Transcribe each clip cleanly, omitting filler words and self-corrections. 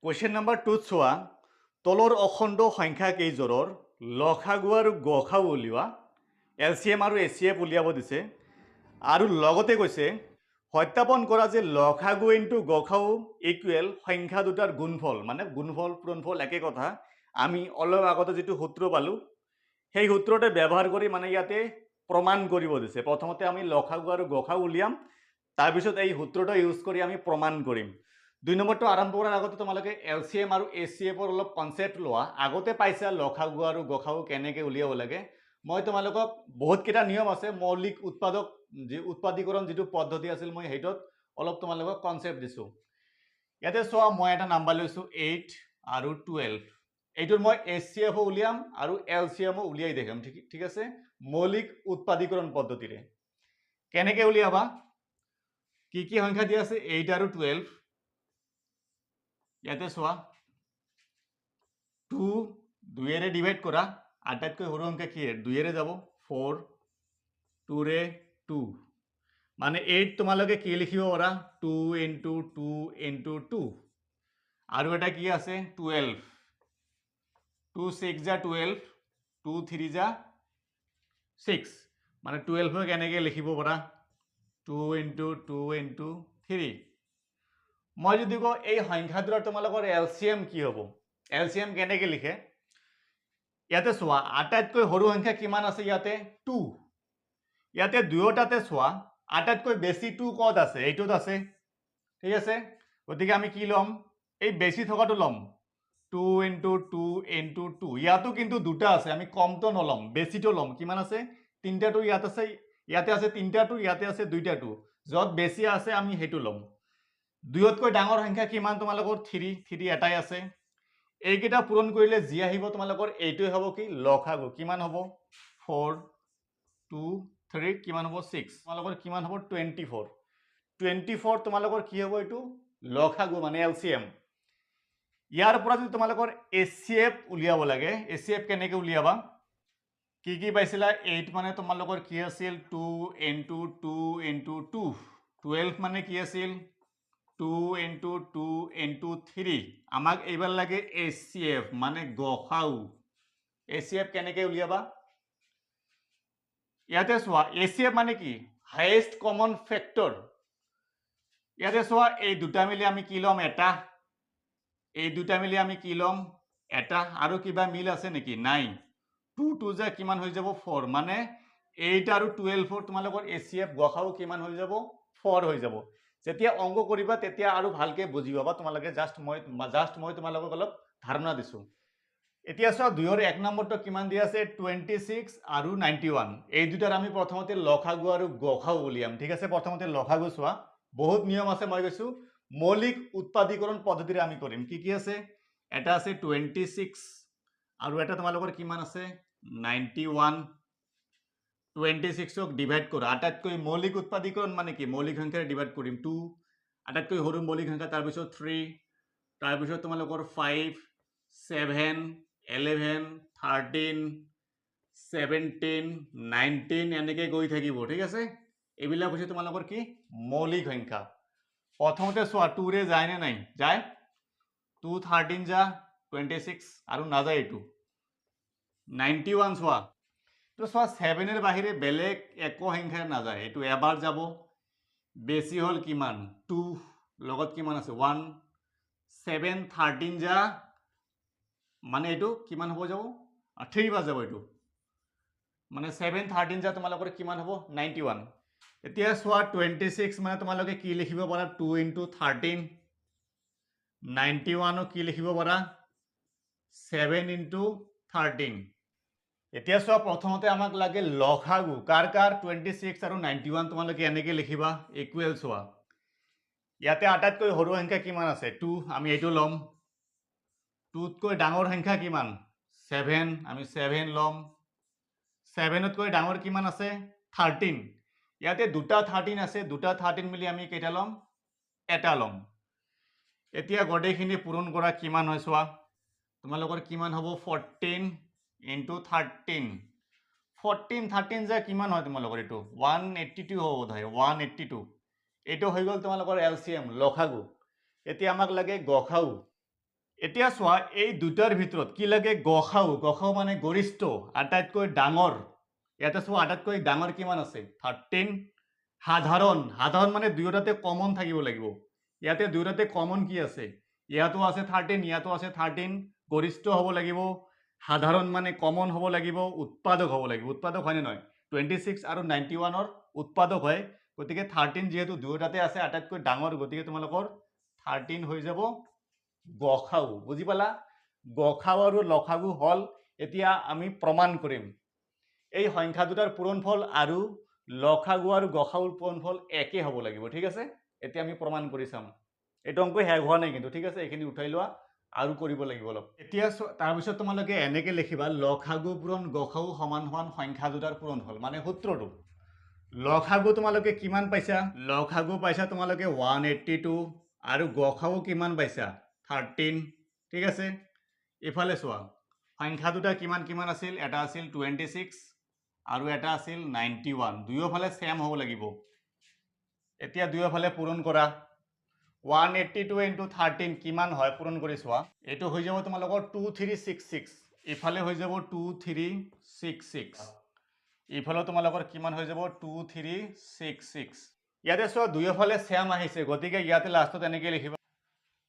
question number 2 চোৱা তলৰ অখণ্ড সংখ্যা কেইজোৰৰ লসাগু আৰু গসাগু উলিওৱা এলচিএম আৰু এচিএফ উলিয়াব দিছে আৰু লগতে কৈছে সত্যাপন কৰা যে লসাগু ইনটু গসাগু ইকুৱেল সংখ্যা দুটাৰ গুণফল মানে গুণফল পূৰণফল একে কথা আমি অলপ আগতে যিটো সূত্ৰ পালোঁ সেই সূত্ৰতে ব্যৱহাৰ কৰি মানে ইয়াতে প্ৰমাণ কৰিব দিছে প্ৰথমতে আমি লসাগু আৰু গসাগু উলিয়াম তাৰপিছত এই সূত্ৰটো ইউজ কৰি আমি প্ৰমাণ কৰিম 2 নম্বৰটো আৰম্ভ কৰাৰ আগতে তোমালোকে এলচিএম আৰু এচিএফৰ অলপ কনসেপ্ট লোৱা আগতে পাইছা লসাগু আৰু গসাগু কেনেকৈ উলিয়াব লাগে মই তোমালোকক বহুত কেইটা নিয়ম আছে মৌলিক উৎপাদক যি উৎপাদীকৰণ যিটো পদ্ধতি আছিল মই হেইটোত অলপ তোমালোকক কনসেপ্ট দিছো ইয়াতে চোৱা মই এটা নাম্বাৰ লৈছো 8 আৰু 12 এইটোৰ মই এচিএফ উলিয়াম আৰু এলচিএম উলিয়াই দেখাম ঠিক আছে মৌলিক উৎপাদীকৰণ পদ্ধতিৰে কেনেকৈ উলিয়াবা কি কি সংখ্যা দিয়া আছে 8 আৰু 12 ইয়াতে চোৱা 2 দুইৰে ডিভাইড কৰা আটাইতকৈ সৰু সংখ্যা কি 2ৰে যাব 4 2ৰে 2 মানে 8 তোমালোকে কি লিখিব পাৰা 2 into 2 into 2 আৰু এটা কি আছে 12 2 6 যা 12 2 3 যা 6 মানে 12 কেনেকৈ লিখিব পাৰা 2 into 2 into 3 মই যদি কওঁ এই সংখ্যাটোৰ তোমালোকৰ এলচিএম কি হ'ব এলচিএম কেনেকৈ লিখে ইয়াতে চোৱা আটাইতকৈ সৰু সংখ্যা কিমান আছে ইয়াতে 2 ইয়াতে দুয়োটাতে চোৱা আটাইতকৈ বেছি 2 কত আছে এইটোত আছে ঠিক আছে গতিকে আমি কি লম এই বেছি থকাটো লম 2 into 2 into 2 ইয়াতো কিন্তু দুটা আছে আমি কমটো নলম বেছিটো লম কিমান আছে তিনটাটো ইয়াতে আছে তিনটাটো ইয়াতে আছে দুইটাটো যত বেছি আছে আমি হেতু লম দুইতকৈ ডাঙৰ সংখ্যা কিমান তোমালোকৰ 3 এটাই আছে এইকেইটা পূৰণ কৰিলে যি আহিব তোমালোকৰ এইটোই হ'ব কি লসাগু কিমান হ'ব 4 2 3 কিমান হ'ব 6 তোমালোকৰ কিমান হ'ব 24 24 তোমালোকৰ কি হ'ব এইটো লসাগু মানে এলচিএম ইয়াৰ পৰা যদি তোমালোকৰ এচিএফ উলিয়াব লাগে এচিএফ কেনেকৈ উলিয়াবা কি পাইছিলা 8 মানে তোমালোকৰ কি আছিল 2 into 2 into 2 12 মানে কি আছিল 2 into 2 into 3 আমাক এইবাৰ লাগে এচিএফ মানে গসাগু এচিএফ কেনেকৈ উলিয়াবা ইয়াতে চোৱা এচিএফ মানে কি হাইয়েষ্ট কমন ফেক্টৰ ইয়াতে চোৱা এই দুটা মিলি আমি কি লম এটা এই দুটা মিলি আমি কি লম এটা আৰু কিবা মিল আছে নেকি নাই 2 2 যা কিমান হৈ যাব 4 মানে 8 আৰু 12 তোমালোকৰ এচিএফ গসাগু কিমান হৈ যাব 4 হৈ যাব যেতিয়া অংক কৰিবা তেতিয়া আৰু ভালকে বুজি পাবা তোমালোকে জাস্ট মই তোমালোকক অলপ ধাৰণা দিছো এতিয়া চোৱা দুইৰ এক নম্বৰটো কিমান দিয়া আছে 26 আৰু 91 এই দুটাৰ আমি প্ৰথমতে লসাগু আৰু গসাগু উলিয়াম ঠিক আছে প্ৰথমতে লসাগু চোৱা বহুত নিয়ম আছে মই কৈছো মৌলিক উৎপাদীকৰণ পদ্ধতিৰে আমি কৰিম কি আছে এটা আছে 26 আৰু এটা তোমালোকৰ কিমান আছে 91 26ক ডিভাইড কৰা আটাইতকৈ মৌলিক উৎপাদীকৰণ মানে কি মৌলিক সংখ্যাৰে ডিভাইড কৰিম 2 আটাইতকৈ সৰু মৌলিক সংখ্যা তাৰপিছত 3 তাৰপিছত তোমালোকৰ 5 7 11 13 17 19 এনেকৈ গৈ থাকিব ঠিক আছে এইবিলাক হৈছে তোমালোকৰ কি মৌলিক সংখ্যা প্ৰথমতে চোৱা 2 ৰে যায় নে নাই যায় 2 13 যা 26 আৰু নাযায় এইটো 91 চোৱা তো চোৱা 7 এৰ বাহিৰে বেলেগ একো সংখ্যা নাযায় এইটো এবাৰ যাব বেছি হল কিমান 2 লগত কিমান আছে 1 7 13 যা মানে এইটো কিমান হ'ব যাব 3 বাৰ যাব এইটো মানে 7 13 যা তোমালোকৰ কিমান হ'ব 91 এতিয়া চোৱা 26 মানে তোমালোকে কি লিখিব পাৰা 2 into 13 91 কি লিখিব পাৰা 7 into 13 এতিয়া চোৱা প্ৰথমতে আমাক লাগে লসাগু কাৰ 26 আৰু 91 তোমালোকে এনেকৈ লিখিবা ইকুৱেল চোৱা ইয়াতে আটাইতকৈ সৰু সংখ্যা কিমান আছে 2 আমি এইটো লম 2তকৈ ডাঙৰ সংখ্যা কিমান 7 আমি 7 লম 7তকৈ ডাঙৰ কিমান আছে 13 ইয়াতে দুটা 13 আছে দুটা 13 মিলি আমি কেইটা লম এটা লম এতিয়া গটেইখিনি পূৰণ কৰা কিমান হয় চোৱা তোমালোকৰ কিমান হ'ব 14 into 13 14 13 যা কিমান হয় তোমালোকৰ এইটো 182 হ'ব বোধহয় 182 এইটো হৈ গ'ল তোমালোকৰ এলচিএম লসাগু এতিয়া আমাক লাগে গসাগু এতিয়া চোৱা এই দুটাৰ ভিতৰত কি লাগে গসাউ মানে গৰিষ্ঠ আটাইতকৈ ডাঙৰ ইয়াতে চোৱা আটাইতকৈ ডাঙৰ কিমান আছে 13 সাধাৰণ মানে দুয়োটাতে কমন থাকিব লাগিব ইয়াতে দুয়োটাতে কমন কি আছে ইয়াতো আছে 13 ইয়াতো আছে 13 গৰিষ্ঠ হ'ব লাগিব সাধাৰণ মানে কমন হ'ব লাগিব উৎপাদক হ'ব লাগিব উৎপাদক হয়নে নহয় 26 আৰু 91 ৰ উৎপাদক হয় গতিকে 13 যেহেতু দুয়োটাতে আছে আটাইতকৈ ডাঙৰ গতিকে তোমালোকৰ 13 হৈ যাব গসাউ বুজি পালা গসাউ আৰু লসাগু হল এতিয়া আমি প্ৰমাণ কৰিম এই সংখ্যা দুটাৰ পূৰণফল আৰু লসাগু আৰু গসাউৰ পূৰণফল একে হ'ব লাগিব ঠিক আছে এতিয়া আমি প্ৰমাণ কৰি চাম এইটো অংক শেষ হোৱা নাই কিন্তু ঠিক আছে এইখিনি উঠাই লোৱা আৰু কৰিব লাগিব অলপ এতিয়া তাৰপিছত তোমালোকে এনেকে লিখিবা লসাগু পূৰণ গসাউ সমান সমান সংখ্যা দুটাৰ পূৰণফল মানে সূত্ৰটো লসাগু তোমালোকে কিমান পাইছা লসাগু পাইছা তোমালোকে 182 আৰু গসাউ কিমান পাইছা 13 ঠিক আছে ইফালে চোৱা সংখ্যা দুটা কিমান কিমান আছিল এটা আছিল 26 আৰু এটা আছিল 91 দুয়োফালে সেম হ'ব লাগিব এতিয়া দুয়োফালে পূৰণ কৰা 182 into 13 কিমান হয় পূৰণ কৰি চোৱা এইটো হৈ যাব তোমালোকৰ 2366 ইফালে হৈ যাব 2366 ইফালে তোমালোকৰ কিমান হৈ যাব 2366 ইয়াতে চোৱা দুয়োফালে সেম আহিছে গতিকে ইয়াতে লাষ্টত এনেকৈ লিখিবা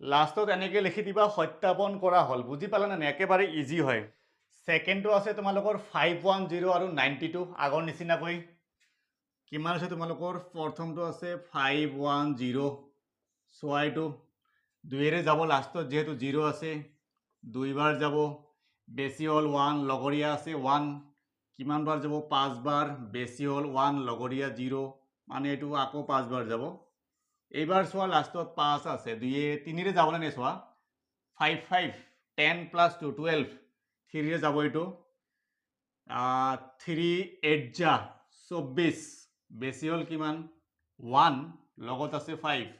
লাষ্টত এনেকৈ লিখি দিবা সত্যাপন কৰা হ'ল বুজি পালা নে একেবাৰে ইজি হয় সেকেন্ডটো আছে তোমালোকৰ 510 আৰু 92 আগৰ নিচিনাকৈ কিমান আছে তোমালোকৰ প্ৰথমটো আছে 510 চোৱাইটো দুইৰে যাব লাষ্টত যেহেতু 0 আছে দুইবাৰ যাব বেছি হ'ল 1 লগৰীয়া আছে 1 কিমান বাৰ যাব 5 বাৰ বেছি হ'ল 1 লগৰীয়া 0 মানে এইটো আকৌ 5 বাৰ যাব এইবাৰ চোৱা লাষ্টত 5 আছে দুইয়ে 3 ৰে যাব নে চোৱা 5 5 10 + 2 12 3 ৰে যাব এইটো 3 8 যা 24 বেছি হ'ল কিমান 1 লগত আছে 5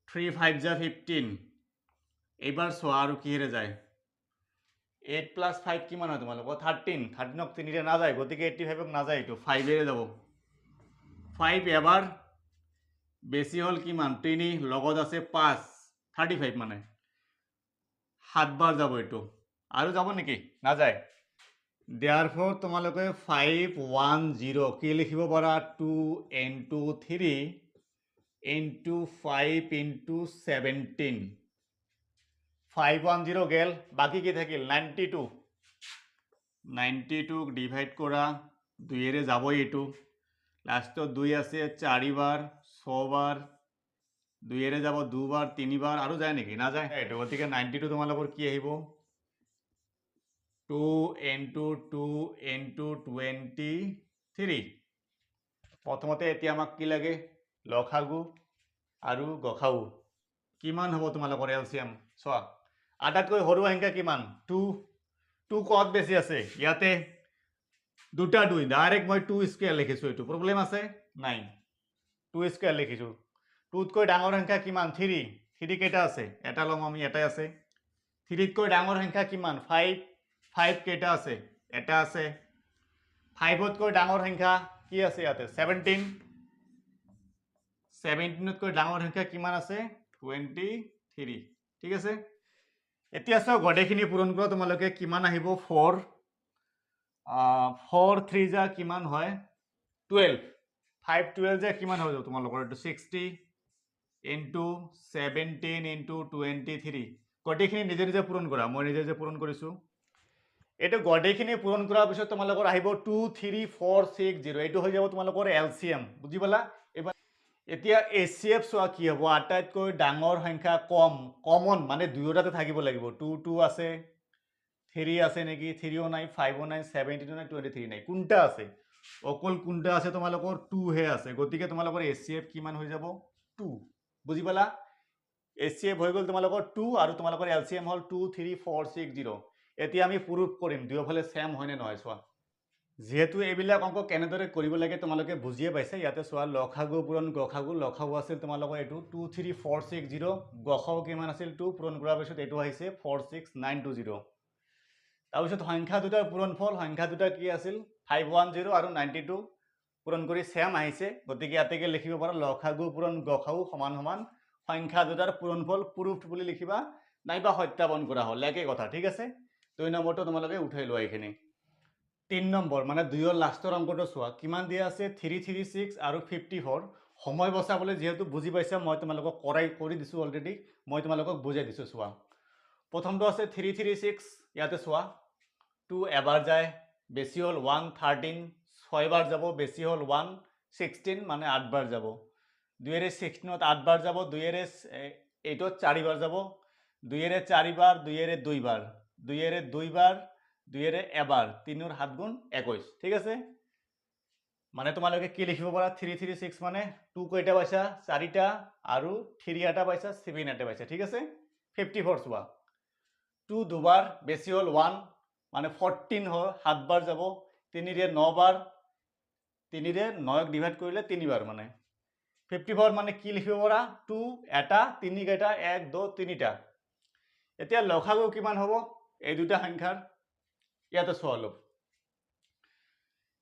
3 5 যা 15 এইবাৰ চোৱা আৰু কিহেৰে যায় 8 + 5 কিমান হয় তোমালোকৰ 13 13ক 3 ৰে না যায় গতিকে 85ক না যায় এইটো 5 এৰে যাব 5 এবাৰ বেছি হ'ল কিমান 3 লগত আছে 5 35 মানে 7 বাৰ যাব এইটো আৰু যাব নেকি না যায় therefore তোমালোকে 510 কি লিখিব পাৰা 2 into 3 into 5 into 17 510 গেল বাকি কি থাকিল 92 92 ডিভাইড কৰা 2 এৰে যাবই এইটো লাষ্টত 2 আছে 4 বাৰ 6 বাৰ 2 এৰে যাব 2 বাৰ 3 বাৰ আৰু যায় নেকি না যায় এইটো গতিকে 92 তোমালোকৰ কি আহিব 2 into 2 into 23 প্ৰথমতে এতিয়া আমাক কি লাগে লসাগু আৰু গসাউ কিমান হ'ব তোমালোকৰ এলচিয়াম চোৱা আটাইতকৈ সৰু সংখ্যা কিমান 2 2 কত বেছি আছে ইয়াতে দুটা 2 ডাইৰেক্ট মই 2 স্কয়াৰ লিখিছো এইটো প্ৰবলেম আছে নাই 2 স্কয়াৰ লিখিছো 2 তকৈ ডাঙৰ সংখ্যা কিমান 3 3 কেইটা আছে এটা লম আমি এটাই আছে 3 তকৈ ডাঙৰ সংখ্যা কিমান 5 5 কেইটা আছে এটা আছে 5 তকৈ ডাঙৰ সংখ্যা কি আছে ইয়াতে 17 17 তকৈ ডাঙৰ সংখ্যা কিমান আছে 23 ঠিক আছে এতিয়া সব গডেখিনি পূৰণ কৰা তোমালোকে কিমান আহিব 4 4 3 যা কিমান হয় 12 5 12 যা কিমান হৈ যাব তোমালোকৰ এটো 60 into 17 into 23 গডেখিনি নিজে নিজে পূৰণ কৰা মই নিজে নিজে পূৰণ কৰিছো এটো গডেখিনি পূৰণ কৰাৰ পিছত তোমালোকৰ আহিব 2 3 4 6 0 এটো হৈ যাব তোমালোকৰ এলসিএম বুজি পালা এতিয়া এচিএফ চোৱা কি হ'ব আটাইতকৈ ডাঙৰ সংখ্যা কমন মানে দুয়োটাতে থাকিব লাগিব 2 2 আছে 3 আছে নেকি 3 ও নাই 5 ও নাই 17 ও নাই 23 নাই কোনটা আছে অকল কোনটা আছে তোমালোকৰ 2 হে আছে গতিকে তোমালোকৰ এচিএফ কিমান হৈ যাব 2 বুজি পালা এচিএফ হৈ গল তোমালোকৰ 2 আৰু তোমালোকৰ এলসিএম হল 2 3 4 6 0 এতিয়া আমি প্ৰুফ কৰিম দুয়োফালে সেম হয় নে নহয় চোৱা যেহেতু এইবিলাক অংক কেনেদৰে কৰিব লাগে তোমালোকে বুজিয়ে পাইছে ইয়াতে চোৱা লসাগু পূৰণ গসাগু লসাগু আছিল তোমালোকৰ এইটো 23460 গসাগু কিমান আছিল 2 পূৰণ কৰাৰ পিছত এইটো আহিছে 46920 তাৰপিছত সংখ্যা দুটাৰ পূৰণফল সংখ্যা দুটা কি আছিল 510 আৰু 92 পূৰণ কৰি সেম আহিছে গতিকে ইয়াতে লিখিব পাৰা লসাগু পূৰণ গসাগু সমান সমান সংখ্যা দুটাৰ পূৰণফল প্ৰুফড বুলি লিখিবা নাইবা সত্যাপন কৰা হ'ল একে কথা ঠিক আছে 2 নম্বৰটো তোমালোকে উঠাই লোৱা এইখিনি 3 নম্বৰ মানে 2 ৰ লাষ্টৰ অংকটো চোৱা কিমান দিয়া আছে 336 আৰু 54 সময় বচাবলৈ যেহেতু বুজি পাইছা মই তোমালোকক কৰি দিছো অলৰেডি মই তোমালোকক বুজাই দিছো চোৱা প্ৰথমটো আছে 336 ইয়াতে চোৱা 2 এবাৰ যায় বেছি হ'ল 113 6 বাৰ যাব বেছি হ'ল 116 মানে 8 বাৰ যাব 2 এৰে 16ত 8 বাৰ যাব 2 এৰে 8ত 4 বাৰ যাব 2 এৰে 4 বাৰ 2 এৰে 2 বাৰ 2 এৰে 2 বাৰ 2 এৰে এবাৰ 3 ৰ 7 গুণ 21 ঠিক আছে মানে তোমালোকে কি লিখিব পাৰা 336 মানে 2 কয়টা পাইছা 4টা আৰু 3 এটা পাইছা 7 এটা পাইছা ঠিক আছে 54 চোৱা 2 দুবাৰ বেছি হ'ল 1 মানে 14 হয় 7 বাৰ যাব 3 ৰে 9 বাৰ 3 ৰে 9ক ডিভাইড কৰিলে 3 বাৰ মানে 54 মানে কি লিখিব পাৰা 2 এটা 3 কেইটা 1 2 3টা এতিয়া লসাগু কিমান হ'ব এই দুটা সংখ্যাৰ ইয়াতে চোৱা অলপ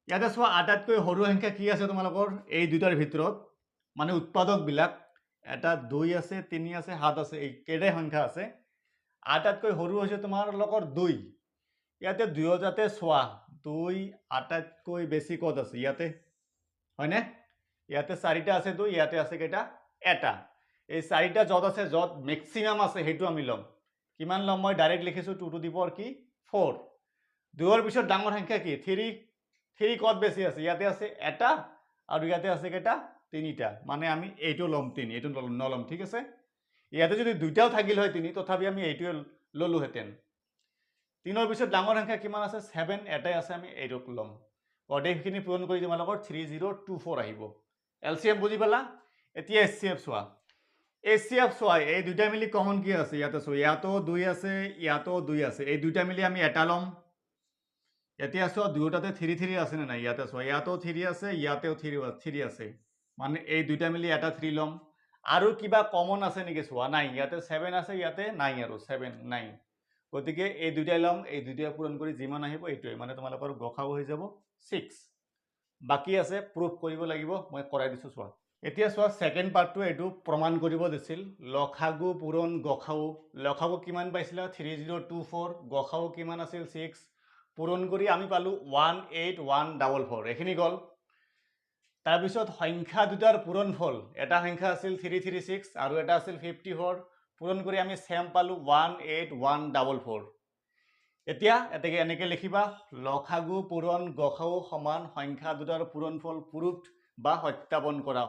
ইয়াতে চোৱা আটাইতকৈ সৰু সংখ্যা কি আছে তোমালোকৰ এই দুটাৰ ভিতৰত মানে উৎপাদক বিলাক এটা 2 আছে 3 আছে 7 আছে এই কেইটা সংখ্যা আছে আটাইতকৈ সৰু হৈছে তোমালোকৰ 2 ইয়াতে 2 যাতে চোৱা 2 আটাইতকৈ বেছি কত আছে ইয়াতে হয়নে ইয়াতে 4টা আছে 2 ইয়াতে আছে কেইটা এটা এই 4টা যত আছে যত ম্যাক্সিমাম আছে হেতু আমি লম কিমান লম মই ডাইৰেক্ট লিখিছো 2 টু দি পাৱাৰ কি 4 2 ৰ পিছত ডাঙৰ সংখ্যা কি 3 কত বেছি আছে ইয়াতে আছে এটা আৰু ইয়াতে আছে কেইটা 3টা মানে আমি এইটো লম 3 এইটো নলম ঠিক আছে ইয়াতে যদি দুইটাও থাকিল হয় 3 তথাপি আমি এইটো ললো হেতেন 3 ৰ পিছত ডাঙৰ সংখ্যা কিমান আছে 7 এটাই আছে আমি এইটো লম অৰ্ধেকখিনি পূৰণ কৰি তোমালোকৰ 3024 আহিব এলসিএম বুজি পালা এতিয়া এচসিএফ চোৱা এচসিএফ চোৱা এই দুইটা মিলি কমন কি আছে ইয়াতে চোৱা ইয়াতো 2 আছে ইয়াতো 2 আছে এই দুইটা মিলি আমি এটা লম এতিয়া চোৱা দুটাতে 3 আছে না নাই ইয়াতে চোৱা ইয়াতো 3 আছে ইয়াতেও 3 আছে মানে এই দুইটা মিলি এটা 3 লম আৰু কিবা কমন আছে নেকি চোৱা নাই ইয়াতে 7 আছে ইয়াতে নাই আৰু 7 নাই গতিকে এই দুইটা লম এই দুইটা পূৰণ কৰি যিমান আহিব এইটোই মানে তোমালোকৰ গসাগু হৈ যাব 6 বাকি আছে প্ৰুফ কৰিব লাগিব মই কৰাই দিছো চোৱা এতিয়া চোৱা সেকেন্ড পাৰ্টটো এটো প্ৰমাণ কৰিব দিছিল লসাগু পূৰণ গসাগু লসাগু কিমান পাইছিলা 3024 গসাগু কিমান আছিল 6 পূৰণ কৰি আমি পালো 18144 এখিনি গল তাৰ পিছত সংখ্যা দুটাৰ পূৰণফল এটা সংখ্যা আছিল 336 আৰু এটা আছিল 54 পূৰণ কৰি আমি সেম পালো 18144 এতিয়া এতেকে এনেকে লিখিবা লসাগু পূৰণ গসাগু সমান সংখ্যা দুটাৰ পূৰণফল প্ৰুফড বা সত্যাপন কৰা